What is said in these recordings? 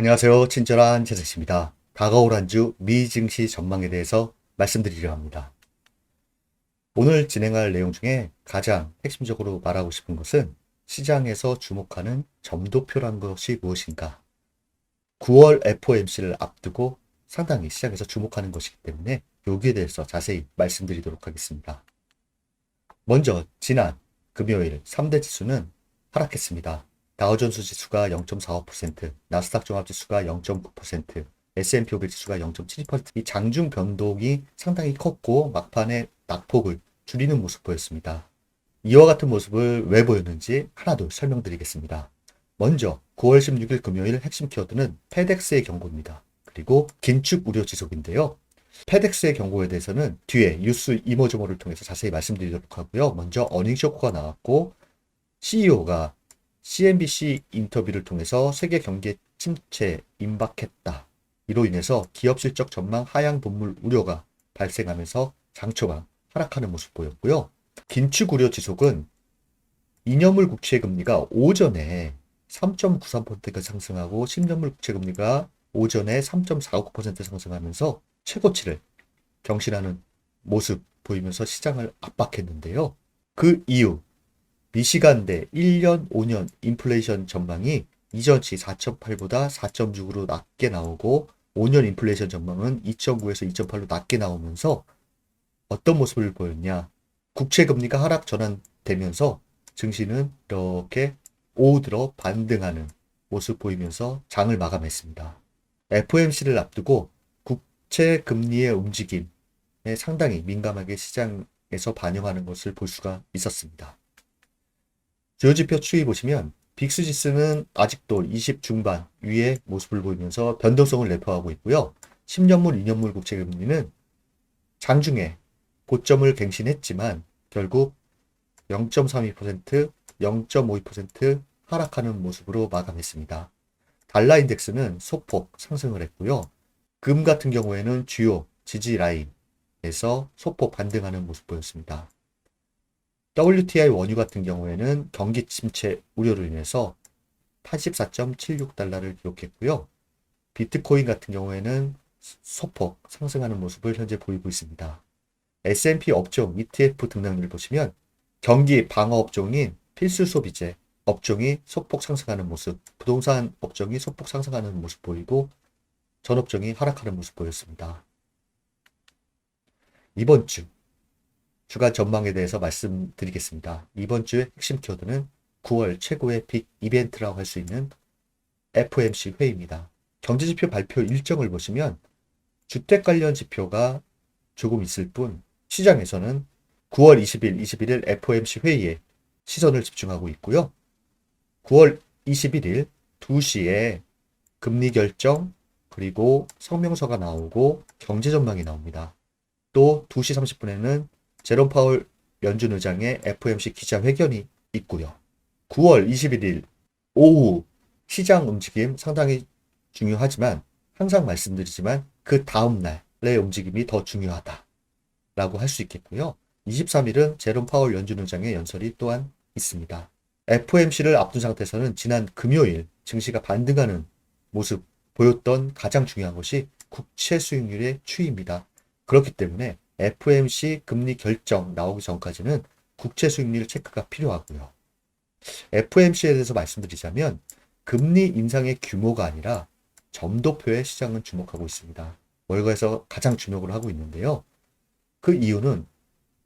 안녕하세요. 친절한 재택입니다. 다가올 한 주 미 증시 전망에 대해서 말씀드리려 합니다. 오늘 진행할 내용 중에 가장 핵심적으로 말하고 싶은 것은 시장에서 주목하는 점도표란 것이 무엇인가. 9월 FOMC를 앞두고 상당히 시장에서 주목하는 것이기 때문에 여기에 대해서 자세히 말씀드리도록 하겠습니다. 먼저 지난 금요일 3대 지수는 하락했습니다. 다우존스 지수가 0.45%, 나스닥 종합지수가 0.9%, S&P 500 지수가 0.72%. 이 장중 변동이 상당히 컸고 막판에 낙폭을 줄이는 모습 보였습니다. 이와 같은 모습을 왜 보였는지 하나둘 설명드리겠습니다. 먼저 9월 16일 금요일 핵심 키워드는 페덱스의 경고입니다. 그리고 긴축 우려 지속인데요. 페덱스의 경고에 대해서는 뒤에 뉴스 이모저모를 통해서 자세히 말씀드리도록 하고요. 먼저 어닝 쇼크가 나왔고 CEO가 CNBC 인터뷰를 통해서 세계 경기 침체 임박했다. 이로 인해서 기업 실적 전망 하향 본물 우려가 발생하면서 장초반 하락하는 모습 보였고요. 긴축 우려 지속은 2년물 국채 금리가 오전에 3.93%가 상승하고 10년물 국채 금리가 오전에 3.49% 상승하면서 최고치를 경신하는 모습 보이면서 시장을 압박했는데요. 그 이후 미시간대 1년, 5년 인플레이션 전망이 이전치 4.8보다 4.6으로 낮게 나오고 5년 인플레이션 전망은 2.9에서 2.8로 낮게 나오면서 어떤 모습을 보였냐. 국채 금리가 하락 전환되면서 증시는 이렇게 오후 들어 반등하는 모습 보이면서 장을 마감했습니다. FOMC를 앞두고 국채 금리의 움직임에 상당히 민감하게 시장에서 반영하는 것을 볼 수가 있었습니다. 주요 지표 추이 보시면 빅스 지수는 아직도 20 중반 위의 모습을 보이면서 변동성을 내포하고 있고요. 10년물, 2년물 국채 금리는 장중에 고점을 갱신했지만 결국 0.32%, 0.52% 하락하는 모습으로 마감했습니다. 달러 인덱스는 소폭 상승을 했고요. 금 같은 경우에는 주요 지지 라인에서 소폭 반등하는 모습 보였습니다. WTI 원유 같은 경우에는 경기 침체 우려로 인해서 84.76달러를 기록했고요. 비트코인 같은 경우에는 소폭 상승하는 모습을 현재 보이고 있습니다. S&P 업종 ETF 등락률 보시면 경기 방어 업종인 필수 소비재 업종이 소폭 상승하는 모습, 부동산 업종이 소폭 상승하는 모습 보이고 전 업종이 하락하는 모습 보였습니다. 이번 주 주간 전망에 대해서 말씀드리겠습니다. 이번 주의 핵심 키워드는 9월 최고의 빅 이벤트라고 할 수 있는 FOMC 회의입니다. 경제지표 발표 일정을 보시면 주택 관련 지표가 조금 있을 뿐 시장에서는 9월 20일, 21일 FOMC 회의에 시선을 집중하고 있고요. 9월 21일 2시에 금리 결정 그리고 성명서가 나오고 경제 전망이 나옵니다. 또 2시 30분에는 제롬 파월 연준 의장의 FOMC 기자회견이 있고요. 9월 21일 오후 시장 움직임 상당히 중요하지만 항상 말씀드리지만 그 다음 날의 움직임이 더 중요하다라고 할 수 있겠고요. 23일은 제롬 파월 연준 의장의 연설이 또한 있습니다. FOMC를 앞둔 상태에서는 지난 금요일 증시가 반등하는 모습 보였던 가장 중요한 것이 국채 수익률의 추이입니다. 그렇기 때문에 FOMC 금리 결정 나오기 전까지는 국채 수익률 체크가 필요하고요. FOMC에 대해서 말씀드리자면 금리 인상의 규모가 아니라 점도표에 시장은 주목하고 있습니다. 월가에서 가장 주목을 하고 있는데요. 그 이유는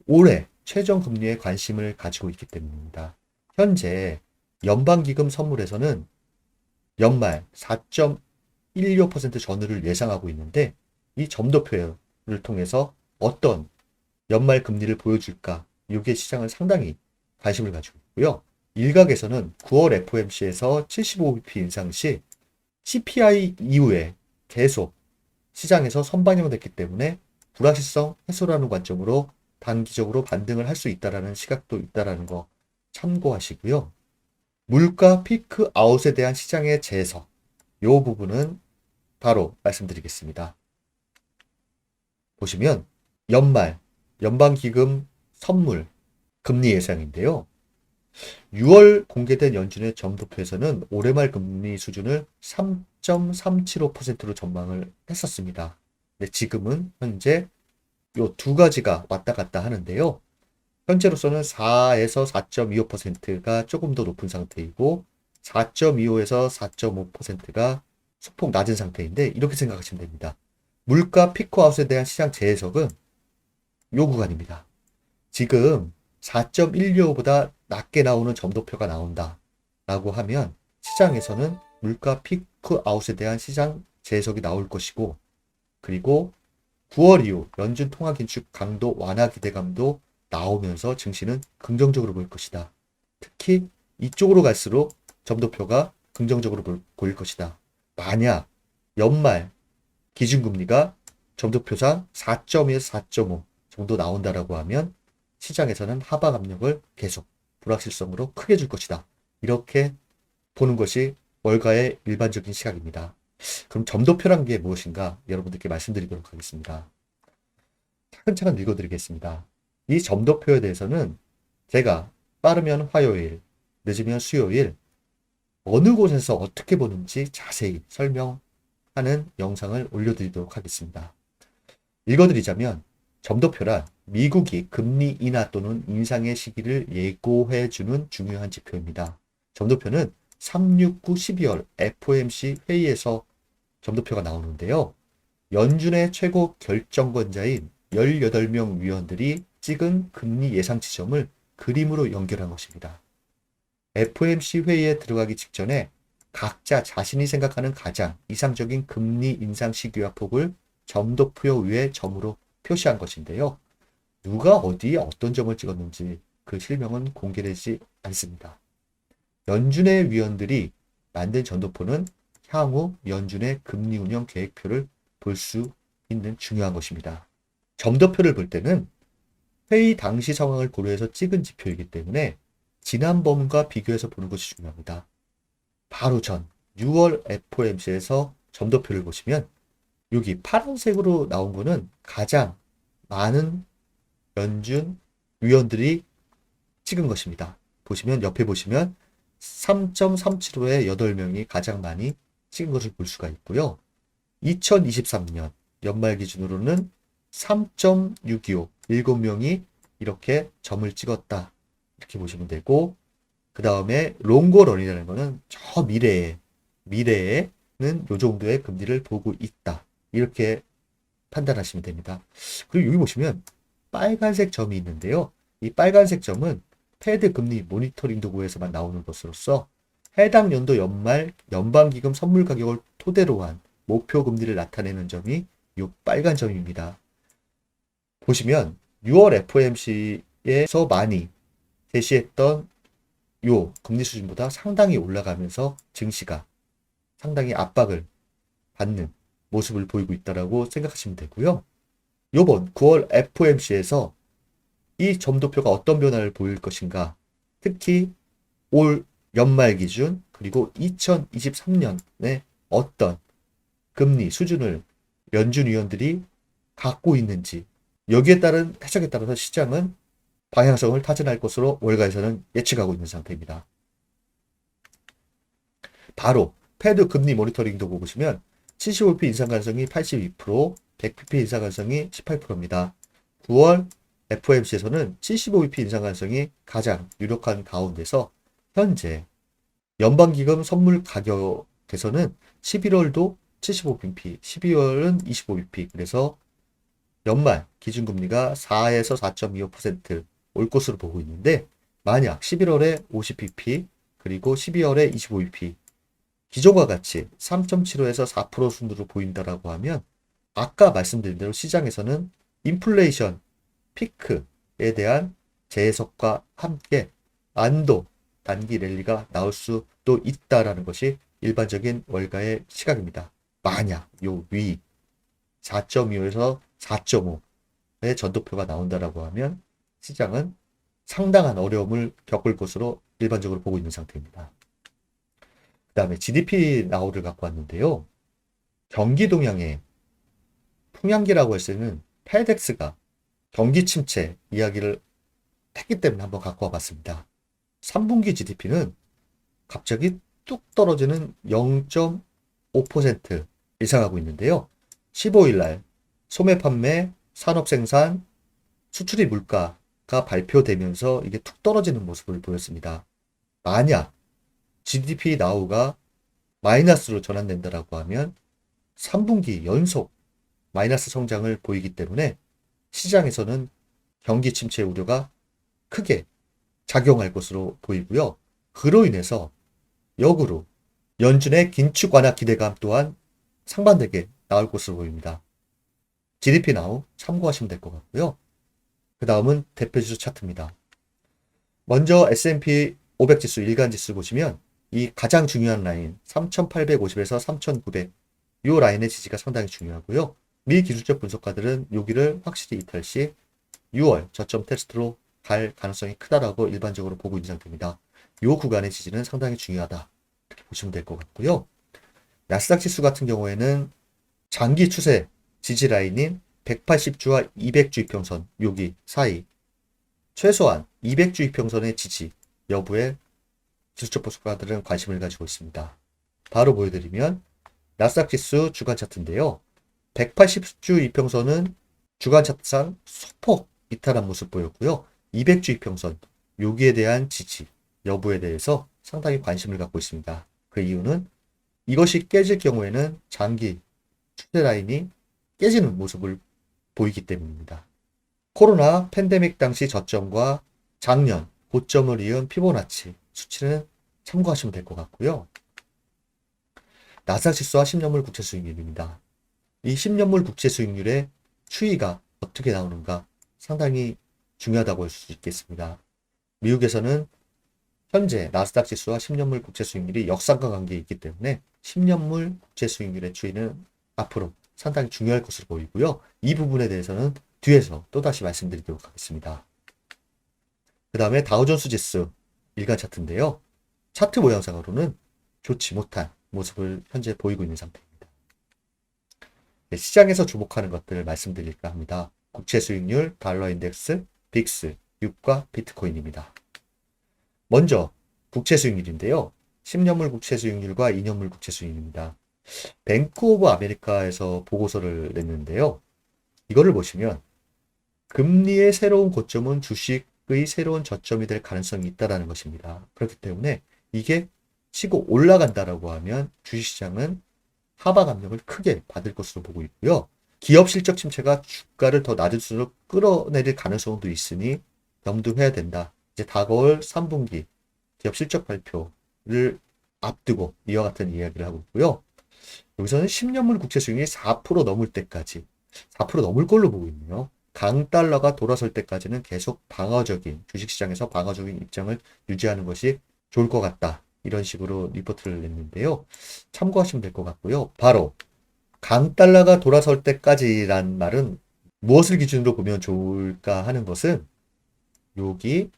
올해 최종 금리에 관심을 가지고 있기 때문입니다. 현재 연방기금 선물에서는 연말 4.16% 전후를 예상하고 있는데 이 점도표를 통해서 어떤 연말 금리를 보여줄까? 이게 시장을 상당히 관심을 가지고 있고요. 일각에서는 9월 FOMC에서 75bp 인상 시 CPI 이후에 계속 시장에서 선반영됐기 때문에 불확실성 해소라는 관점으로 단기적으로 반등을 할 수 있다는 시각도 있다는 거 참고하시고요. 물가 피크 아웃에 대한 시장의 재해석, 이 부분은 바로 말씀드리겠습니다. 보시면 연말 연방기금 선물 금리 예상인데요. 6월 공개된 연준의 점도표에서는 올해 말 금리 수준을 4.375%로 전망을 했었습니다. 근데 지금은 현재 요 두 가지가 왔다 갔다 하는데요. 현재로서는 4에서 4.25%가 조금 더 높은 상태이고 4.25에서 4.5%가 소폭 낮은 상태인데 이렇게 생각하시면 됩니다. 물가 피크아웃에 대한 시장 재해석은 요 구간입니다. 지금 4.125보다 낮게 나오는 점도표가 나온다 라고 하면 시장에서는 물가 피크아웃에 대한 시장 재해석이 나올 것이고, 그리고 9월 이후 연준 통화 긴축 강도 완화 기대감도 나오면서 증시는 긍정적으로 보일 것이다. 특히 이쪽으로 갈수록 점도표가 긍정적으로 보일 것이다. 만약 연말 기준금리가 점도표상 4.1에서 4.5 정도 나온다라고 하면 시장에서는 하방 압력을 계속 불확실성으로 크게 줄 것이다. 이렇게 보는 것이 월가의 일반적인 시각입니다. 그럼 점도표란 게 무엇인가 여러분들께 말씀드리도록 하겠습니다. 차근차근 읽어드리겠습니다. 이 점도표에 대해서는 제가 빠르면 화요일, 늦으면 수요일 어느 곳에서 어떻게 보는지 자세히 설명하는 영상을 올려드리도록 하겠습니다. 읽어드리자면 점도표란 미국이 금리 인하 또는 인상의 시기를 예고해주는 중요한 지표입니다. 점도표는 3, 6, 9, 12월 FOMC 회의에서 점도표가 나오는데요. 연준의 최고 결정권자인 18명 위원들이 찍은 금리 예상 지점을 그림으로 연결한 것입니다. FOMC 회의에 들어가기 직전에 각자 자신이 생각하는 가장 이상적인 금리 인상 시기와 폭을 점도표 위에 점으로 표시한 것인데요. 누가 어디에 어떤 점을 찍었는지 그 실명은 공개되지 않습니다. 연준의 위원들이 만든 점도표는 향후 연준의 금리 운영 계획표를 볼 수 있는 중요한 것입니다. 점도표를 볼 때는 회의 당시 상황을 고려해서 찍은 지표이기 때문에 지난번과 비교해서 보는 것이 중요합니다. 바로 전 6월 FOMC에서 점도표를 보시면 여기 파란색으로 나온 거는 가장 많은 연준 위원들이 찍은 것입니다. 보시면 옆에 보시면 3.375의 8명이 가장 많이 찍은 것을 볼 수가 있고요. 2023년 연말 기준으로는 3.625, 7명이 이렇게 점을 찍었다. 이렇게 보시면 되고, 그 다음에 롱고런이라는 거는 저 미래에는 요 정도의 금리를 보고 있다. 이렇게 판단하시면 됩니다. 그리고 여기 보시면 빨간색 점이 있는데요. 이 빨간색 점은 페드 금리 모니터링 도구에서만 나오는 것으로서 해당 연도 연말 연방기금 선물 가격을 토대로 한 목표 금리를 나타내는 점이 이 빨간 점입니다. 보시면 6월 FOMC에서 많이 제시했던 요 금리 수준보다 상당히 올라가면서 증시가 상당히 압박을 받는 모습을 보이고 있다라고 생각하시면 되고요. 요번 9월 FOMC에서 이 점도표가 어떤 변화를 보일 것인가, 특히 올 연말 기준 그리고 2023년에 어떤 금리 수준을 연준 위원들이 갖고 있는지, 여기에 따른 해석에 따라서 시장은 방향성을 타진할 것으로 월가에서는 예측하고 있는 상태입니다. 바로 페드 금리 모니터링 도구 보시면 75bp 인상 가능성이 82%, 100bp 인상 가능성이 18%입니다. 9월 FOMC에서는 75bp 인상 가능성이 가장 유력한 가운데서 현재 연방기금 선물 가격에서는 11월도 75bp, 12월은 25bp, 그래서 연말 기준금리가 4에서 4.25% 올 것으로 보고 있는데, 만약 11월에 50bp 그리고 12월에 25bp 기존과 같이 3.75에서 4% 순으로 보인다라고 하면 아까 말씀드린 대로 시장에서는 인플레이션 피크에 대한 재해석과 함께 안도 단기 랠리가 나올 수도 있다라는 것이 일반적인 월가의 시각입니다. 만약 요 위 4.25에서 4.5의 전도표가 나온다라고 하면 시장은 상당한 어려움을 겪을 것으로 일반적으로 보고 있는 상태입니다. 그 다음에 GDP 나우를 갖고 왔는데요. 경기 동향의 풍향기라고 할 수 있는 페덱스가 경기 침체 이야기를 했기 때문에 한번 갖고 와봤습니다. 3분기 GDP는 갑자기 뚝 떨어지는 5% 일상하고 있는데요. 15일 날 소매 판매, 산업 생산, 수출입 물가가 발표되면서 이게 툭 떨어지는 모습을 보였습니다. 만약 GDP 나우가 마이너스로 전환된다라고 하면 3분기 연속 마이너스 성장을 보이기 때문에 시장에서는 경기 침체 우려가 크게 작용할 것으로 보이고요. 그로 인해서 역으로 연준의 긴축 완화 기대감 또한 상반되게 나올 것으로 보입니다. GDP 나우 참고하시면 될 것 같고요. 그 다음은 대표지수 차트입니다. 먼저 S&P 500 지수 일간 지수 보시면 이 가장 중요한 라인 3850에서 3900 이 라인의 지지가 상당히 중요하고요. 미 기술적 분석가들은 여기를 확실히 이탈 시 6월 저점 테스트로 갈 가능성이 크다라고 일반적으로 보고 있는 상태입니다. 이 구간의 지지는 상당히 중요하다. 이렇게 보시면 될 것 같고요. 나스닥 지수 같은 경우에는 장기 추세 지지 라인인 180주와 200주 이평선 여기 사이 최소한 200주 이평선의 지지 여부에 기술적 분석가들은 관심을 가지고 있습니다. 바로 보여드리면 나스닥 지수 주간 차트인데요. 180주 이평선은 주간 차트상 소폭 이탈한 모습 보였고요. 200주 이평선 여기에 대한 지지 여부에 대해서 상당히 관심을 갖고 있습니다. 그 이유는 이것이 깨질 경우에는 장기 추세 라인이 깨지는 모습을 보이기 때문입니다. 코로나 팬데믹 당시 저점과 작년 고점을 이은 피보나치 수치는 참고하시면 될 것 같고요. 나스닥 지수와 10년물 국채 수익률입니다. 이 10년물 국채 수익률의 추이가 어떻게 나오는가 상당히 중요하다고 할 수 있겠습니다. 미국에서는 현재 나스닥 지수와 10년물 국채 수익률이 역상과 관계에 있기 때문에 10년물 국채 수익률의 추이는 앞으로 상당히 중요할 것으로 보이고요. 이 부분에 대해서는 뒤에서 또다시 말씀드리도록 하겠습니다. 그 다음에 다우존스 지수 일간 차트인데요. 차트 모양상으로는 좋지 못한 모습을 현재 보이고 있는 상태입니다. 네, 시장에서 주목하는 것들을 말씀드릴까 합니다. 국채 수익률, 달러 인덱스, 빅스, 유가, 비트코인입니다. 먼저 국채 수익률인데요. 10년물 국채 수익률과 2년물 국채 수익률입니다. 뱅크 오브 아메리카에서 보고서를 냈는데요. 이거를 보시면 금리의 새로운 고점은 주식의 새로운 저점이 될 가능성이 있다는 것입니다. 그렇기 때문에 이게 치고 올라간다라고 하면 주식시장은 하방 압력을 크게 받을 것으로 보고 있고요. 기업 실적 침체가 주가를 더 낮을수록 끌어내릴 가능성도 있으니 염두해야 된다. 이제 다가올 3분기 기업 실적 발표를 앞두고 이와 같은 이야기를 하고 있고요. 여기서는 10년물 국채 수익률이 4% 넘을 때까지 4% 넘을 걸로 보고 있네요. 강달러가 돌아설 때까지는 계속 방어적인 주식시장에서 방어적인 입장을 유지하는 것이 좋을 것 같다. 이런 식으로 리포트를 냈는데요. 참고하시면 될 것 같고요. 바로 강달러가 돌아설 때까지란 말은 무엇을 기준으로 보면 좋을까 하는 것은 여기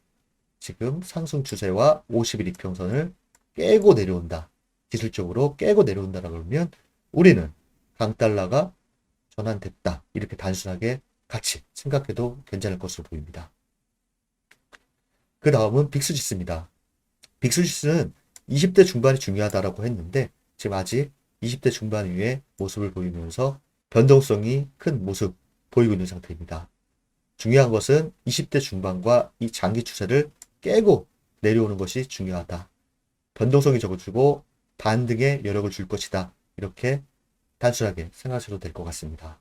지금 상승 추세와 50일 이평선을 깨고 내려온다. 기술적으로 깨고 내려온다라고 그러면 우리는 강달러가 전환됐다. 이렇게 단순하게 같이 생각해도 괜찮을 것으로 보입니다. 그 다음은 빅스지수입니다. 빅스지수는 20대 중반이 중요하다라고 했는데 지금 아직 20대 중반 이후의 모습을 보이면서 변동성이 큰 모습 보이고 있는 상태입니다. 중요한 것은 20대 중반과 이 장기 추세를 깨고 내려오는 것이 중요하다. 변동성이 적어지고 반등에 여력을 줄 것이다. 이렇게 단순하게 생각하셔도 될 것 같습니다.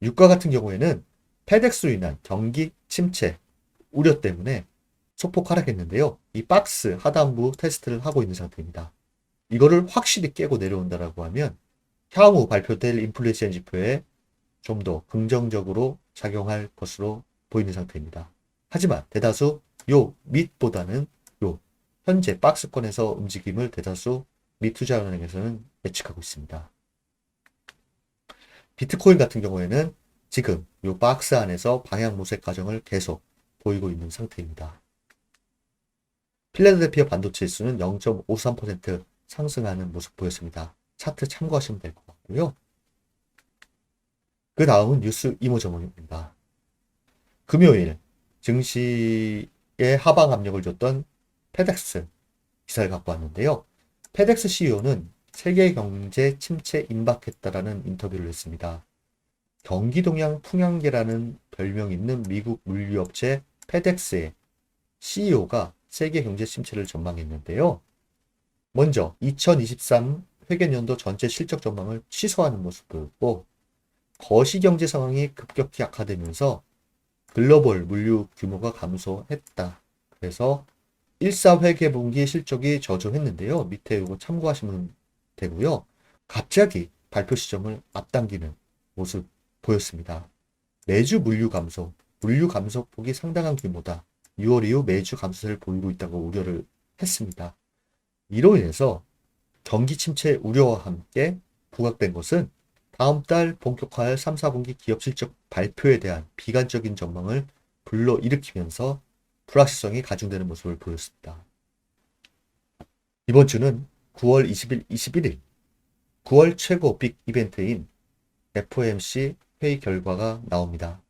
유가 같은 경우에는 페덱스로 인한 경기 침체 우려 때문에 소폭 하락했는데요. 이 박스 하단부 테스트를 하고 있는 상태입니다. 이거를 확실히 깨고 내려온다라고 하면 향후 발표될 인플레이션 지표에 좀 더 긍정적으로 작용할 것으로 보이는 상태입니다. 하지만 대다수 요 밑보다는 요 현재 박스권에서 움직임을 대다수 미 투자은행에서는 예측하고 있습니다. 비트코인 같은 경우에는 지금 요 박스 안에서 방향 모색 과정을 계속 보이고 있는 상태입니다. 필라델피아 반도체 지수는 0.53% 상승하는 모습 보였습니다. 차트 참고하시면 될 것 같고요. 그 다음은 뉴스 이모 전문입니다. 금요일 증시에 하방 압력을 줬던 페덱스 기사를 갖고 왔는데요. 페덱스 CEO는 세계 경제 침체 임박했다라는 인터뷰를 했습니다. 경기동양 풍향계라는 별명이 있는 미국 물류업체 페덱스의 CEO가 세계 경제 침체를 전망했는데요. 먼저 2023 회계연도 전체 실적 전망을 취소하는 모습 보였고, 거시경제 상황이 급격히 악화되면서 글로벌 물류 규모가 감소했다. 그래서 1사 회계분기 실적이 저조했는데요. 밑에 이거 참고하시면 되고요. 갑자기 발표 시점을 앞당기는 모습 보였습니다. 매주 물류 감소폭이 상당한 규모다. 6월 이후 매주 감소세를 보이고 있다고 우려를 했습니다. 이로 인해서 경기 침체 우려와 함께 부각된 것은 다음 달 본격화할 3, 4분기 기업 실적 발표에 대한 비관적인 전망을 불러일으키면서 불확실성이 가중되는 모습을 보였습니다. 이번 주는 9월 20일, 21일 9월 최고 빅 이벤트인 FOMC 회의 결과가 나옵니다.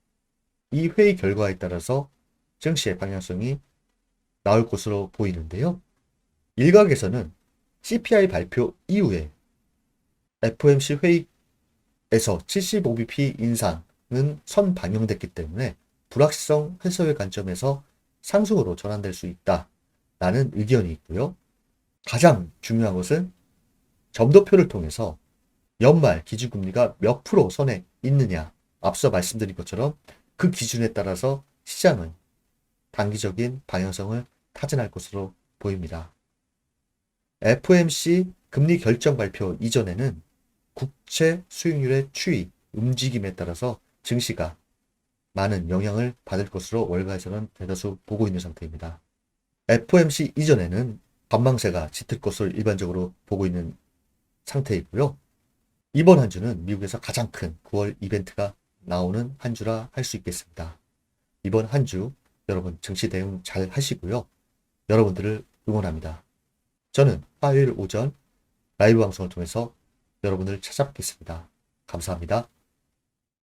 이 회의 결과에 따라서 증시의 방향성이 나올 것으로 보이는데요. 일각에서는 CPI 발표 이후에 FOMC 회의에서 75bp 인상은 선반영됐기 때문에 불확실성 해소의 관점에서 상승으로 전환될 수 있다라는 의견이 있고요. 가장 중요한 것은 점도표를 통해서 연말 기준금리가 몇 프로 선에 있느냐, 앞서 말씀드린 것처럼 그 기준에 따라서 시장은 단기적인 방향성을 타진할 것으로 보입니다. FOMC 금리 결정 발표 이전에는 국채 수익률의 추이, 움직임에 따라서 증시가 많은 영향을 받을 것으로 월가에서는 대다수 보고 있는 상태입니다. FOMC 이전에는 관망세가 짙을 것을 일반적으로 보고 있는 상태이고요. 이번 한 주는 미국에서 가장 큰 9월 이벤트가 나오는 한 주라 할 수 있겠습니다. 이번 한 주 여러분 증시 대응 잘 하시고요. 여러분들을 응원합니다. 저는 화요일 오전 라이브 방송을 통해서 여러분을 찾아뵙겠습니다. 감사합니다.